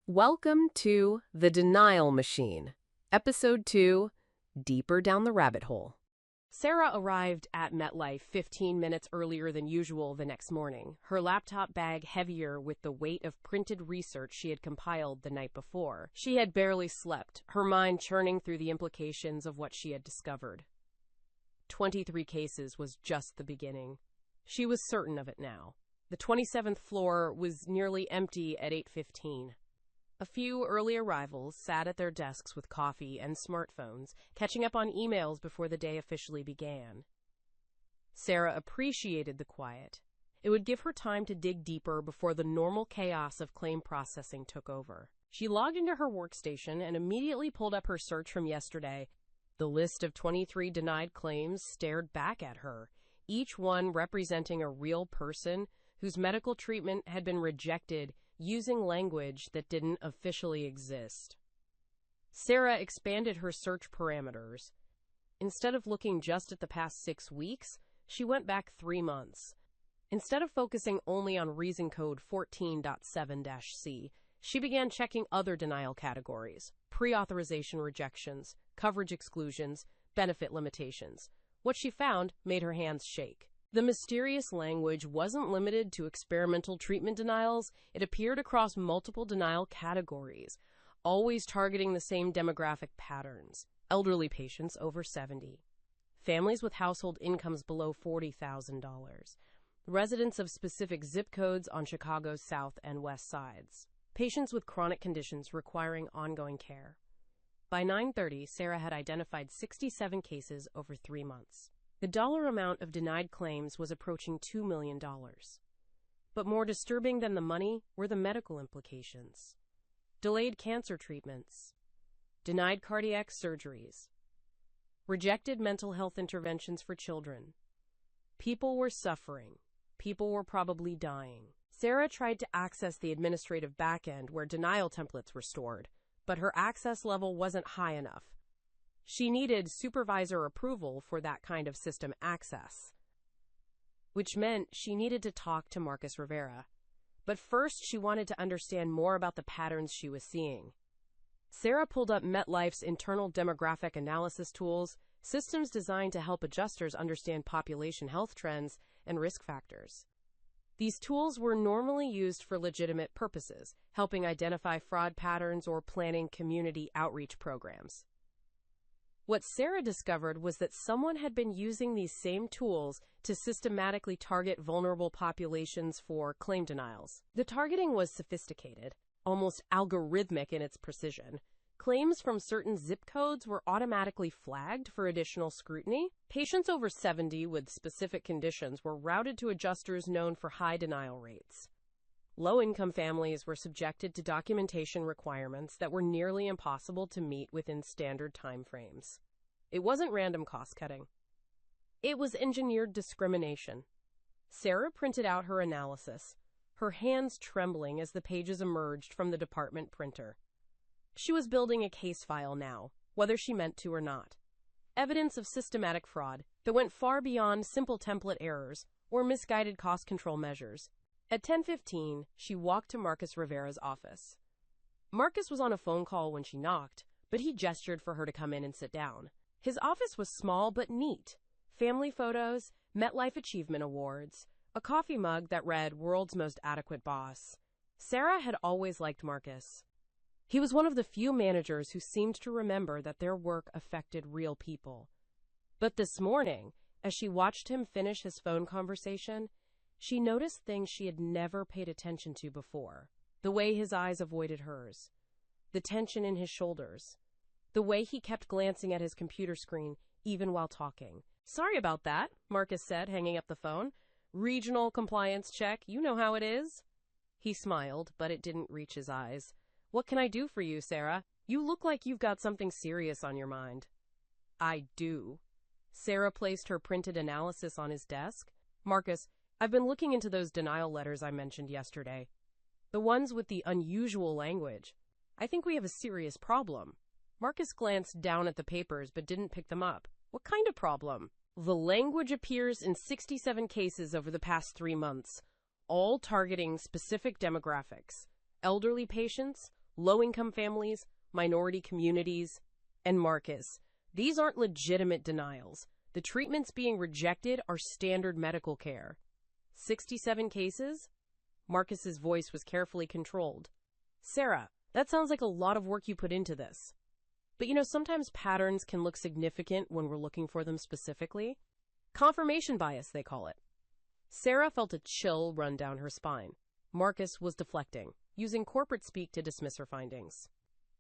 Welcome to The Denial Machine, Episode 2, Deeper Down the Rabbit Hole. Sarah arrived at Metlife 15 minutes earlier than usual the next morning, her laptop bag heavier with the weight of printed research she had compiled the night before. She had barely slept, her mind churning through the implications of what she had discovered. 23 cases was just the beginning. She was certain of it now. The 27th floor was nearly empty at 8:15. A few early arrivals sat at their desks with coffee and smartphones, catching up on emails before the day officially began. Sarah appreciated the quiet. It would give her time to dig deeper before the normal chaos of claim processing took over. She logged into her workstation and immediately pulled up her search from yesterday. The list of 23 denied claims stared back at her, each one representing a real person whose medical treatment had been rejected using language that didn't officially exist. Sarah expanded her search parameters. Instead of looking just at the past 6 weeks, she went back 3 months. Instead of focusing only on reason code 14.7-C, she began checking other denial categories: pre-authorization rejections, coverage exclusions, benefit limitations. What she found made her hands shake. The mysterious language wasn't limited to experimental treatment denials. It appeared across multiple denial categories, always targeting the same demographic patterns: elderly patients over 70, families with household incomes below $40,000, residents of specific zip codes on Chicago's south and west sides, patients with chronic conditions requiring ongoing care. By 9:30, Sarah had identified 67 cases over 3 months. The dollar amount of denied claims was approaching $2 million. But more disturbing than the money were the medical implications. Delayed cancer treatments, denied cardiac surgeries, rejected mental health interventions for children. People were suffering. People were probably dying. Sarah tried to access the administrative backend where denial templates were stored, but her access level wasn't high enough. She needed supervisor approval for that kind of system access, which meant she needed to talk to Marcus Rivera. But first, she wanted to understand more about the patterns she was seeing. Sarah pulled up Metlife's internal demographic analysis tools, systems designed to help adjusters understand population health trends and risk factors. These tools were normally used for legitimate purposes, helping identify fraud patterns or planning community outreach programs. What Sarah discovered was that someone had been using these same tools to systematically target vulnerable populations for claim denials. The targeting was sophisticated, almost algorithmic in its precision. Claims from certain zip codes were automatically flagged for additional scrutiny. Patients over 70 with specific conditions were routed to adjusters known for high denial rates. Low-income families were subjected to documentation requirements that were nearly impossible to meet within standard timeframes. It wasn't random cost-cutting. It was engineered discrimination. Sarah printed out her analysis, her hands trembling as the pages emerged from the department printer. She was building a case file now, whether she meant to or not. Evidence of systematic fraud that went far beyond simple template errors or misguided cost control measures. At 10:15, she walked to Marcus Rivera's office. Marcus was on a phone call when she knocked, but he gestured for her to come in and sit down. His office was small but neat. Family photos, Metlife Achievement Awards, a coffee mug that read "World's Most Adequate Boss." Sarah had always liked Marcus. He was one of the few managers who seemed to remember that their work affected real people. But this morning, as she watched him finish his phone conversation, she noticed things she had never paid attention to before. The way his eyes avoided hers, the tension in his shoulders, the way he kept glancing at his computer screen even while talking. "Sorry about that," Marcus said, hanging up the phone. "Regional compliance check, you know how it is." He smiled, but it didn't reach his eyes. "What can I do for you, Sarah? You look like you've got something serious on your mind." "I do." Sarah placed her printed analysis on his desk. "Marcus, I've been looking into those denial letters I mentioned yesterday. The ones with the unusual language. I think we have a serious problem." Marcus glanced down at the papers but didn't pick them up. "What kind of problem?" "The language appears in 67 cases over the past 3 months, all targeting specific demographics: elderly patients, low-income families, minority communities, and Marcus. These aren't legitimate denials. The treatments being rejected are standard medical care. 67 cases? Marcus's voice was carefully controlled. Sarah, that sounds like a lot of work you put into this. But sometimes patterns can look significant when we're looking for them specifically. Confirmation bias, they call it. Sarah felt a chill run down her spine. Marcus was deflecting, using corporate speak to dismiss her findings.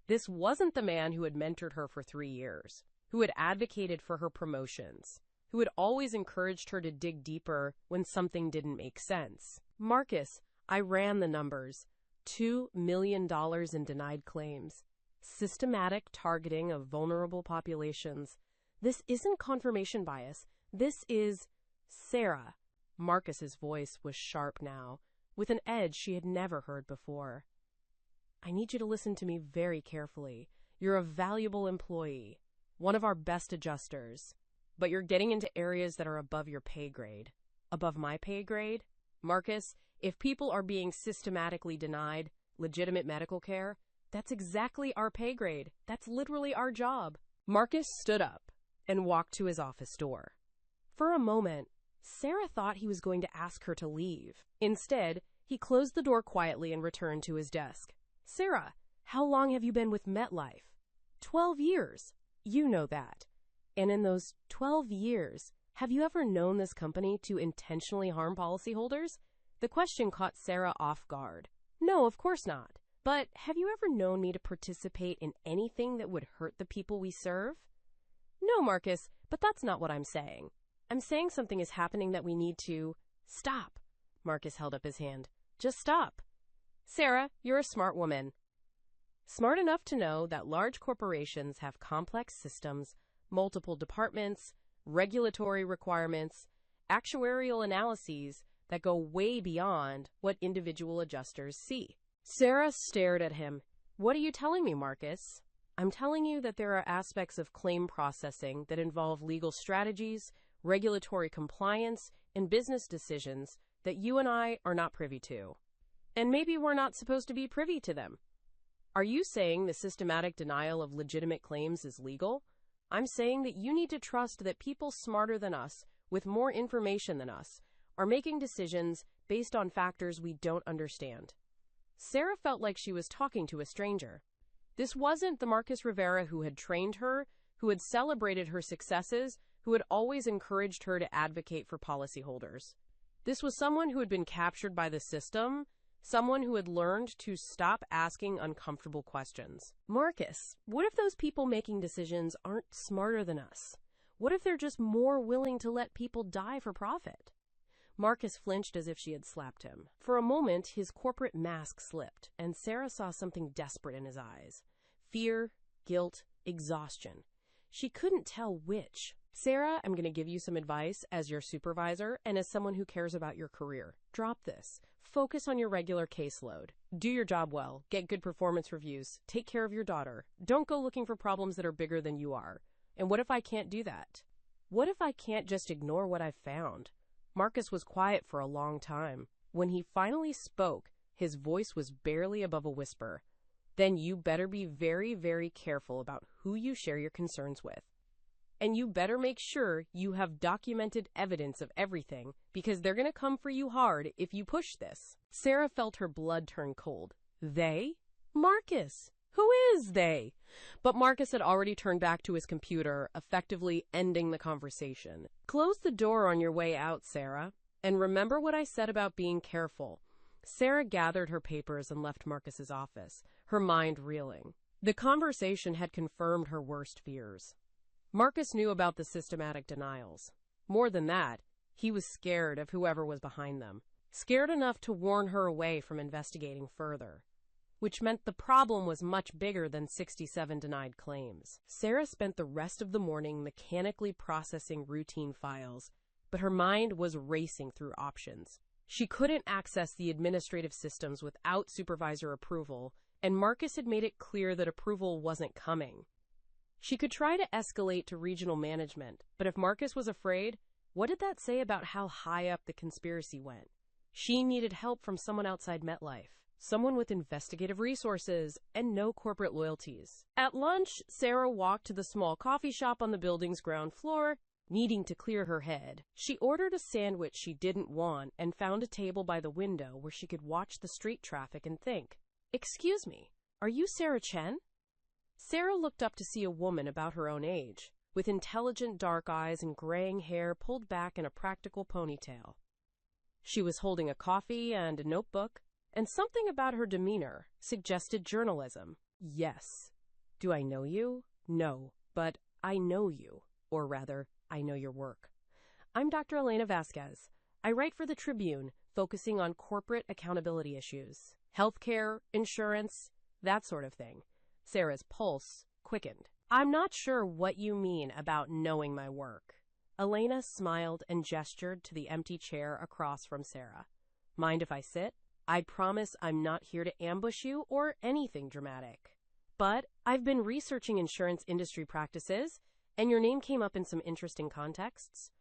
This wasn't the man who had mentored her for 3 years, who had advocated for her promotions, who had always encouraged her to dig deeper when something didn't make sense. Marcus, I ran the numbers. $2 million in denied claims. Systematic targeting of vulnerable populations. This isn't confirmation bias. This is Sarah. Marcus's voice was sharp now, with an edge she had never heard before. I need you to listen to me very carefully. You're a valuable employee, one of our best adjusters, but you're getting into areas that are above your pay grade. Above my pay grade? Marcus, if people are being systematically denied legitimate medical care, that's exactly our pay grade. That's literally our job. Marcus stood up and walked to his office door. For a moment, Sarah thought he was going to ask her to leave. Instead, he closed the door quietly and returned to his desk. Sarah, how long have you been with Metlife? 12 years. You know that. And in those 12 years, have you ever known this company to intentionally harm policyholders? The question caught Sarah off guard. No, of course not. But have you ever known me to participate in anything that would hurt the people we serve? No, Marcus, but that's not what I'm saying. I'm saying something is happening that we need to stop. Marcus held up his hand. Just stop. Sarah, you're a smart woman. Smart enough to know that large corporations have complex systems, multiple departments, regulatory requirements, actuarial analyses that go way beyond what individual adjusters see. Sarah stared at him. What are you telling me, Marcus? I'm telling you that there are aspects of claim processing that involve legal strategies, regulatory compliance, and business decisions that you and I are not privy to. And maybe we're not supposed to be privy to them. Are you saying the systematic denial of legitimate claims is legal? I'm saying that you need to trust that people smarter than us, with more information than us, are making decisions based on factors we don't understand. Sarah felt like she was talking to a stranger. This wasn't the Marcus Rivera who had trained her, who had celebrated her successes, who had always encouraged her to advocate for policyholders. This was someone who had been captured by the system, someone who had learned to stop asking uncomfortable questions. Marcus, what if those people making decisions aren't smarter than us? What if they're just more willing to let people die for profit? Marcus flinched as if she had slapped him. For a moment, his corporate mask slipped, and Sarah saw something desperate in his eyes. Fear, guilt, exhaustion. She couldn't tell which. Sarah, I'm going to give you some advice as your supervisor and as someone who cares about your career. Drop this. Focus on your regular caseload. Do your job well. Get good performance reviews. Take care of your daughter. Don't go looking for problems that are bigger than you are. And what if I can't do that? What if I can't just ignore what I've found? Marcus was quiet for a long time. When he finally spoke, his voice was barely above a whisper. Then you better be very, very careful about who you share your concerns with. And you better make sure you have documented evidence of everything, because they're going to come for you hard if you push this. Sarah felt her blood turn cold. They? Marcus. Who is they? But Marcus had already turned back to his computer, effectively ending the conversation. Close the door on your way out, Sarah. And remember what I said about being careful. Sarah gathered her papers and left Marcus's office, her mind reeling. The conversation had confirmed her worst fears. Marcus knew about the systematic denials. More than that, he was scared of whoever was behind them. Scared enough to warn her away from investigating further. Which meant the problem was much bigger than 67 denied claims. Sarah spent the rest of the morning mechanically processing routine files, but her mind was racing through options. She couldn't access the administrative systems without supervisor approval, and Marcus had made it clear that approval wasn't coming. She could try to escalate to regional management, but if Marcus was afraid, what did that say about how high up the conspiracy went? She needed help from someone outside Metlife. someone with investigative resources and no corporate loyalties. At lunch, Sarah walked to the small coffee shop on the building's ground floor, needing to clear her head. She ordered a sandwich she didn't want and found a table by the window where she could watch the street traffic and think. "Excuse me, are you Sarah Chen?" Sarah looked up to see a woman about her own age, with intelligent dark eyes and graying hair pulled back in a practical ponytail. She was holding a coffee and a notebook, and something about her demeanor suggested journalism. "Yes. Do I know you? No, but I know you. Or rather, I know your work. I'm Dr. Elena Vasquez. I write for the Tribune, focusing on corporate accountability issues. Healthcare, insurance, that sort of thing." Sarah's pulse quickened. "I'm not sure what you mean about knowing my work." Elena smiled and gestured to the empty chair across from Sarah. "Mind if I sit? I promise I'm not here to ambush you or anything dramatic. But I've been researching insurance industry practices, and your name came up in some interesting contexts."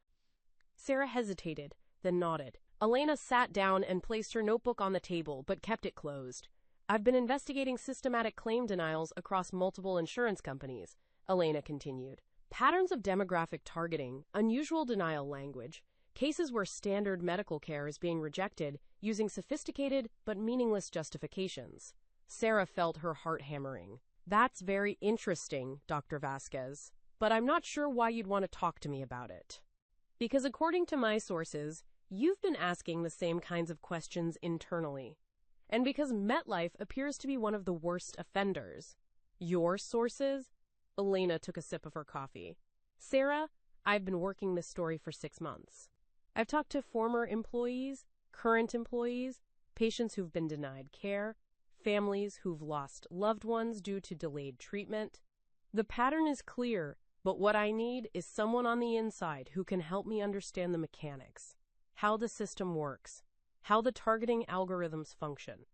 Sarah hesitated, then nodded. Elena sat down and placed her notebook on the table, but kept it closed. "I've been investigating systematic claim denials across multiple insurance companies," Elena continued. "Patterns of demographic targeting, unusual denial language, cases where standard medical care is being rejected using sophisticated but meaningless justifications." Sarah felt her heart hammering. "That's very interesting, Dr. Vasquez, but I'm not sure why you'd want to talk to me about it. Because according to my sources, you've been asking the same kinds of questions internally. And because Metlife appears to be one of the worst offenders." "Your sources?" Elena took a sip of her coffee. "Sarah, I've been working this story for 6 months. I've talked to former employees, current employees, patients who've been denied care, families who've lost loved ones due to delayed treatment. The pattern is clear, but what I need is someone on the inside who can help me understand the mechanics, how the system works, how the targeting algorithms function,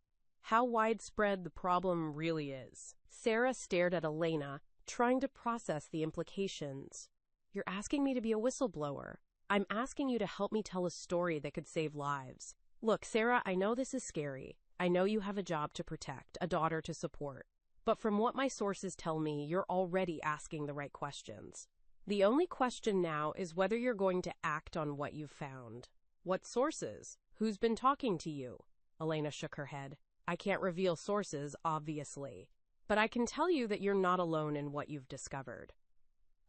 how widespread the problem really is." Sarah stared at Elena, trying to process the implications. "You're asking me to be a whistleblower. I'm asking you to help me tell a story that could save lives. Look, Sarah, I know this is scary. I know you have a job to protect, a daughter to support. But from what my sources tell me, you're already asking the right questions. The only question now is whether you're going to act on what you've found." "What sources? Who's been talking to you?" Elena shook her head. "I can't reveal sources, obviously. But I can tell you that you're not alone in what you've discovered.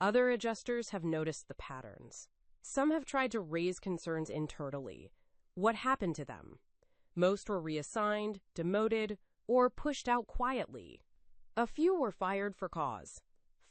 Other adjusters have noticed the patterns. Some have tried to raise concerns internally. What happened to them? Most were reassigned, demoted, or pushed out quietly. A few were fired for cause.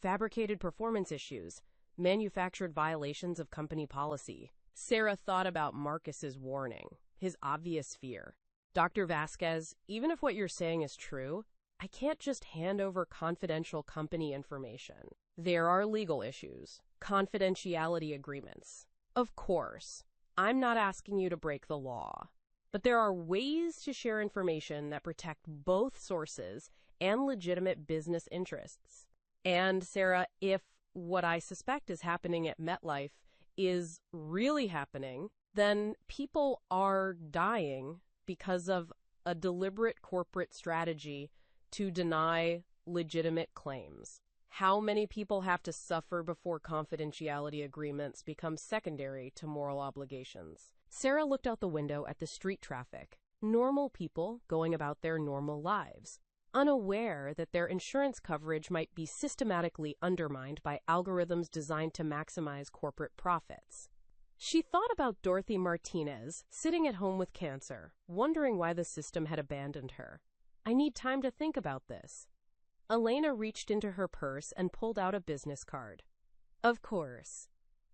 Fabricated performance issues, manufactured violations of company policy." Sarah thought about Marcus's warning, his obvious fear. "Dr. Vasquez, even if what you're saying is true, I can't just hand over confidential company information. There are legal issues, confidentiality agreements. Of course, I'm not asking you to break the law, but there are ways to share information that protect both sources and legitimate business interests. And Sarah, if what I suspect is happening at Metlife is really happening, then people are dying because of a deliberate corporate strategy to deny legitimate claims. How many people have to suffer before confidentiality agreements become secondary to moral obligations?" Sarah looked out the window at the street traffic. Normal people going about their normal lives, unaware that their insurance coverage might be systematically undermined by algorithms designed to maximize corporate profits. She thought about Dorothy Martinez, sitting at home with cancer, wondering why the system had abandoned her. "I need time to think about this." Elena reached into her purse and pulled out a business card. "Of course.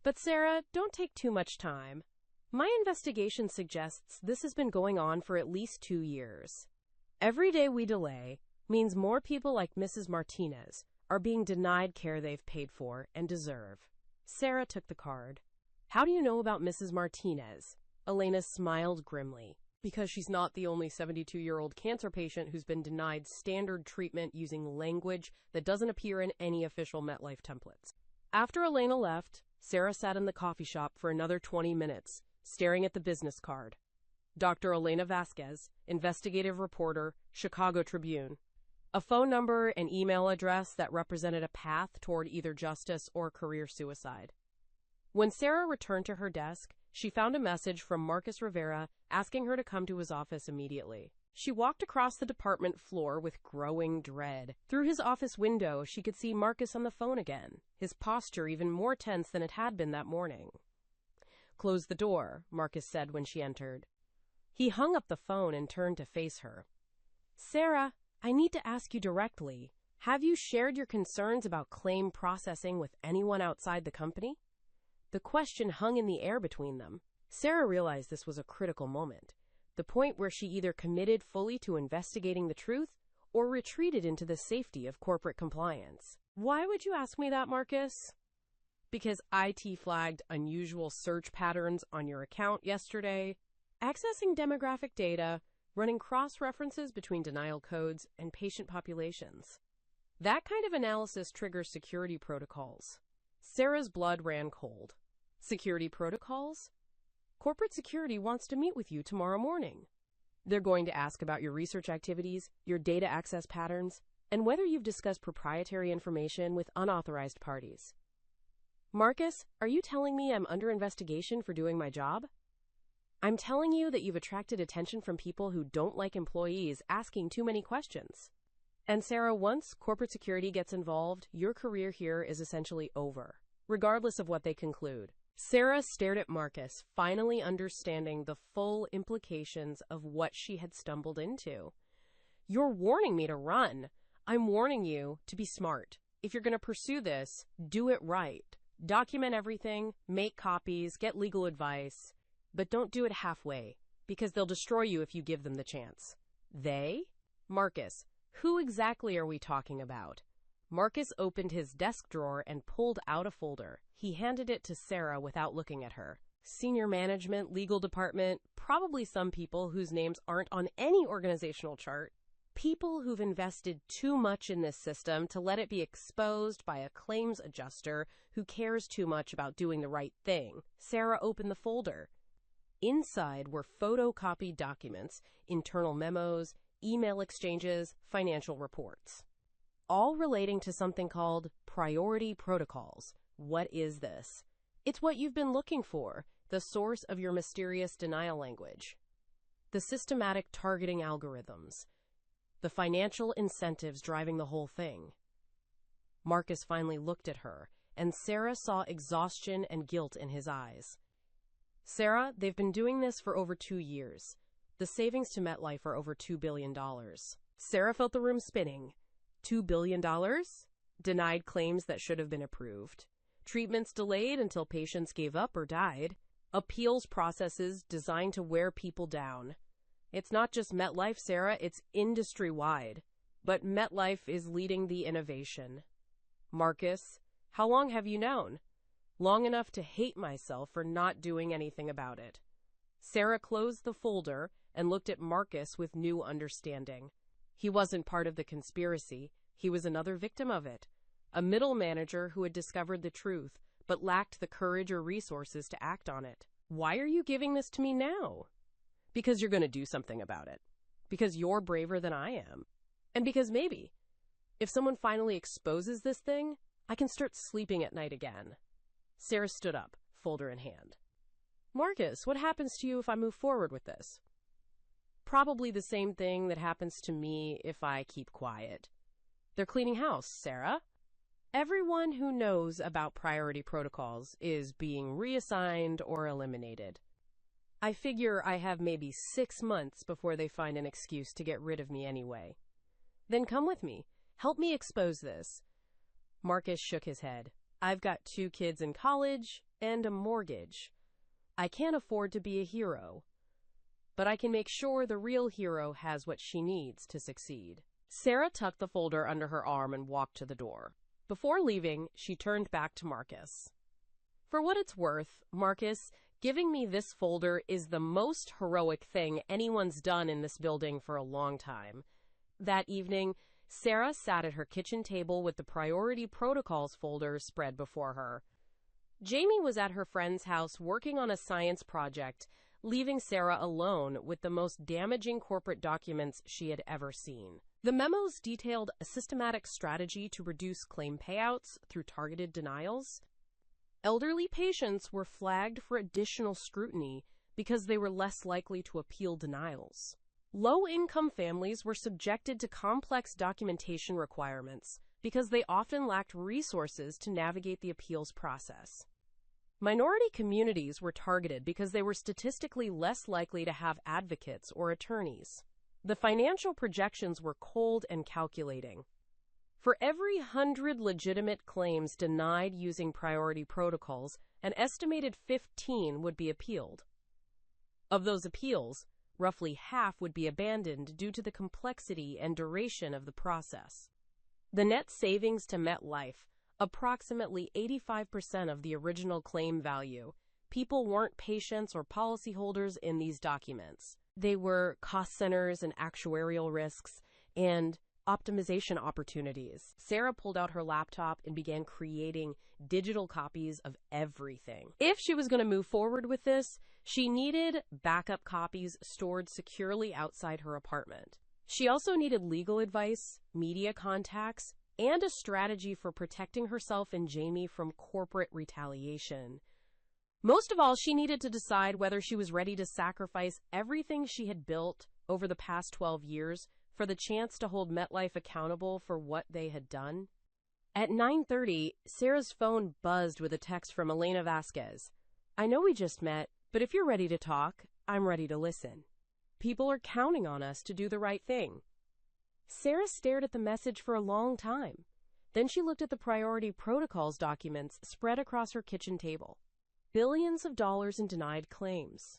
But Sarah, don't take too much time. My investigation suggests this has been going on for at least 2 years. Every day we delay means more people like Mrs. Martinez are being denied care they've paid for and deserve." Sarah took the card. "How do you know about Mrs. Martinez?" Elena smiled grimly. "Because she's not the only 72-year-old cancer patient who's been denied standard treatment using language that doesn't appear in any official Metlife templates." After Elena left, Sarah sat in the coffee shop for another 20 minutes, staring at the business card. Dr. Elena Vasquez, investigative reporter, Chicago Tribune. A phone number and email address that represented a path toward either justice or career suicide. When Sarah returned to her desk, she found a message from Marcus Rivera asking her to come to his office immediately. She walked across the department floor with growing dread. Through his office window, she could see Marcus on the phone again, his posture even more tense than it had been that morning. "Close the door," Marcus said when she entered. He hung up the phone and turned to face her. "Sarah, I need to ask you directly. Have you shared your concerns about claim processing with anyone outside the company?" The question hung in the air between them. Sarah realized this was a critical moment, the point where she either committed fully to investigating the truth or retreated into the safety of corporate compliance. "Why would you ask me that, Marcus?" "Because IT flagged unusual search patterns on your account yesterday, accessing demographic data, running cross-references between denial codes and patient populations. That kind of analysis triggers security protocols." Sarah's blood ran cold. "Security protocols? Corporate security wants to meet with you tomorrow morning. They're going to ask about your research activities, your data access patterns, and whether you've discussed proprietary information with unauthorized parties." "Marcus, are you telling me I'm under investigation for doing my job?" "I'm telling you that you've attracted attention from people who don't like employees asking too many questions. And Sarah, once corporate security gets involved, your career here is essentially over, regardless of what they conclude." Sarah stared at Marcus, finally understanding the full implications of what she had stumbled into. "You're warning me to run. I'm warning you to be smart. If you're going to pursue this, do it right. Document everything, make copies, get legal advice, but don't do it halfway, because they'll destroy you if you give them the chance." "They?" "Marcus, who exactly are we talking about?" Marcus opened his desk drawer and pulled out a folder. He handed it to Sarah without looking at her. "Senior management, legal department, probably some people whose names aren't on any organizational chart. People who've invested too much in this system to let it be exposed by a claims adjuster who cares too much about doing the right thing." Sarah opened the folder. Inside were photocopied documents, internal memos, email exchanges, financial reports, all relating to something called priority protocols. What is this? It's what you've been looking for, the source of your mysterious denial language. The systematic targeting algorithms, the financial incentives driving the whole thing. Marcus finally looked at her, and Sarah saw exhaustion and guilt in his eyes. "Sarah, they've been doing this for over 2 years. The savings to Metlife are over $2 billion. Sarah felt the room spinning. $2 billion? Denied claims that should have been approved. Treatments delayed until patients gave up or died. Appeals processes designed to wear people down. It's not just Metlife, Sarah, it's industry-wide. But Metlife is leading the innovation." "Marcus, how long have you known?" "Long enough to hate myself for not doing anything about it." Sarah closed the folder and looked at Marcus with new understanding. He wasn't part of the conspiracy. He was another victim of it. A middle manager who had discovered the truth, but lacked the courage or resources to act on it. "Why are you giving this to me now?" "Because you're going to do something about it. Because you're braver than I am. And because maybe, if someone finally exposes this thing, I can start sleeping at night again." Sarah stood up, folder in hand. "Marcus, what happens to you if I move forward with this?" "Probably the same thing that happens to me if I keep quiet. They're cleaning house, Sarah. Everyone who knows about priority protocols is being reassigned or eliminated. I figure I have maybe 6 months before they find an excuse to get rid of me anyway. Then come with me. Help me expose this." Marcus shook his head. "I've got 2 kids in college and a mortgage. I can't afford to be a hero. But I can make sure the real hero has what she needs to succeed." Sarah tucked the folder under her arm and walked to the door. Before leaving, she turned back to Marcus. "For what it's worth, Marcus, giving me this folder is the most heroic thing anyone's done in this building for a long time." That evening, Sarah sat at her kitchen table with the priority protocols folder spread before her. Jamie was at her friend's house working on a science project, leaving Sarah alone with the most damaging corporate documents she had ever seen. The memos detailed a systematic strategy to reduce claim payouts through targeted denials. Elderly patients were flagged for additional scrutiny because they were less likely to appeal denials. Low-income families were subjected to complex documentation requirements because they often lacked resources to navigate the appeals process. Minority communities were targeted because they were statistically less likely to have advocates or attorneys. The financial projections were cold and calculating. For every 100 legitimate claims denied using priority protocols, an estimated 15 would be appealed. Of those appeals, roughly half would be abandoned due to the complexity and duration of the process. The net savings to Metlife, approximately 85% of the original claim value. People weren't patients or policyholders in these documents. They were cost centers and actuarial risks and optimization opportunities. Sarah pulled out her laptop and began creating digital copies of everything. If she was going to move forward with this, she needed backup copies stored securely outside her apartment. She also needed legal advice, media contacts, and a strategy for protecting herself and Jamie from corporate retaliation. Most of all, she needed to decide whether she was ready to sacrifice everything she had built over the past 12 years for the chance to hold Metlife accountable for what they had done. At 9:30, Sarah's phone buzzed with a text from Elena Vasquez. "I know we just met, but if you're ready to talk, I'm ready to listen. People are counting on us to do the right thing." Sarah stared at the message for a long time. Then she looked at the priority protocols documents spread across her kitchen table. Billions of dollars in denied claims.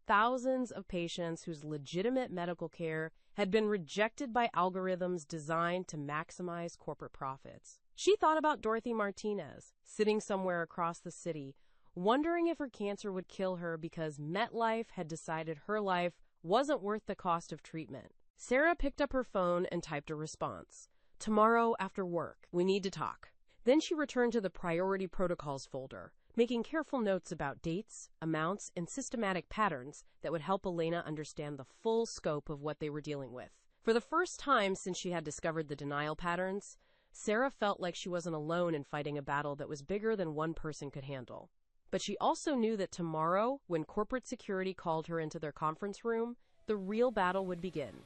Thousands of patients whose legitimate medical care had been rejected by algorithms designed to maximize corporate profits. She thought about Dorothy Martinez, sitting somewhere across the city, wondering if her cancer would kill her because Metlife had decided her life wasn't worth the cost of treatment. Sarah picked up her phone and typed a response. "Tomorrow after work, we need to talk." Then she returned to the priority protocols folder, making careful notes about dates, amounts, and systematic patterns that would help Elena understand the full scope of what they were dealing with. For the first time since she had discovered the denial patterns, Sarah felt like she wasn't alone in fighting a battle that was bigger than one person could handle. But she also knew that tomorrow, when corporate security called her into their conference room, the real battle would begin.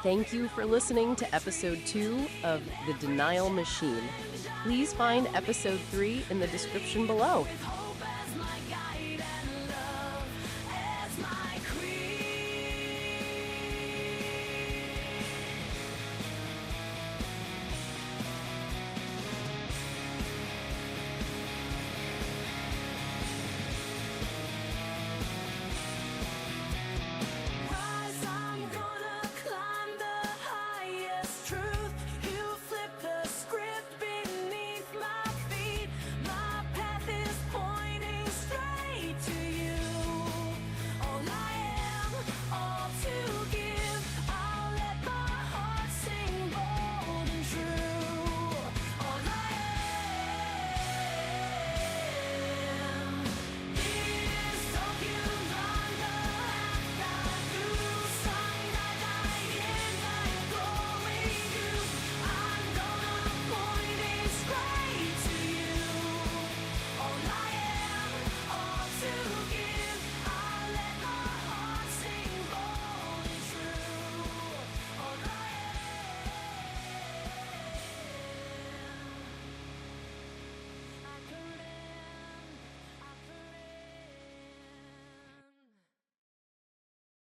Thank you for listening to episode 2 of The Denial Machine. Please find episode 3 in the description below.